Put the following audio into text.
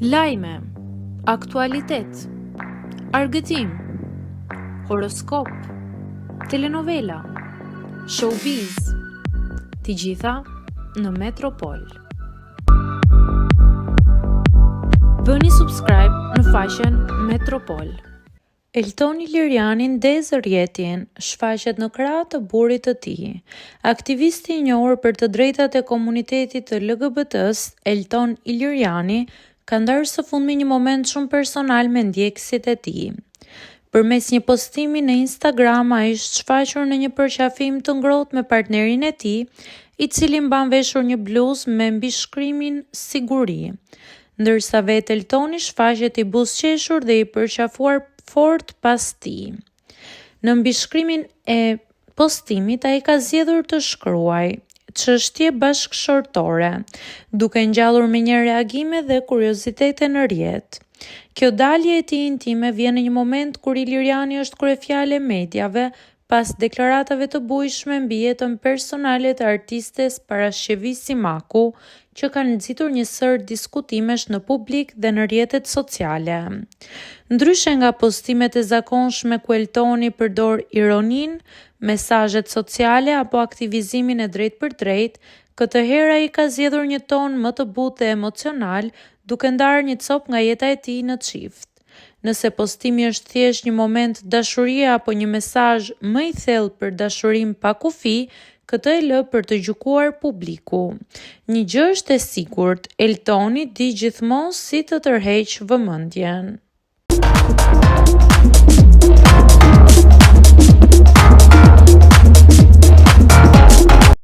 Lajme, aktualitet, argëtim, horoskop, telenovela, showbiz, të gjitha në Metropol. Bëni subscribe në faqen Metropol. Eltoni Liriani ndezë rrjetin, shfaqet në krah të burrit të tij. Aktivisti i njohur për të drejtat e komunitetit të LGBT-s, Elton Liriani, ka ndarë së fundmi një moment shumë personal me ndjekësit e tij. Përmes një postimi në Instagram, ai është shfaqur në një përqafim të ngrohtë me partnerin e tij, i cili mban veshur një bluzë me mbishkrimin siguri, ndërsa vetë Eltoni shfaqet i buzëqeshur dhe i përqafuar fort pas tij. Në mbishkrimin e postimit, ai ka zgjedhur të shkruajë çështje bashkëshortore, duke ngjallur me një reagime dhe kuriozitete në rrjet. Kjo dalje e tij intime vjen në një moment kur Liriani është kryefjalë e mediave pas deklaratave të bujshme mbi jetën personale të artistes Parashevi Simaku, që kanë nxitur një sër diskutimesh në publik dhe në rrjetet sociale. Ndryshe nga postimet e zakonshme ku Eltoni përdor ironinë, mesazhet sociale apo aktivizimin e drejtpërdrejtë, këtë herë ai ka zgjedhur një ton më të butë dhe emocional, duke ndarë një cop nga jeta e tij në çift. Nëse postimi është thjesht një moment dashurie apo një mesazh më i thellë për dashurinë pa kufi, këtë e lë për të gjykuar publiku. Një gjë është e sigurt, Eltoni di gjithmonë si të tërheqë vëmendjen.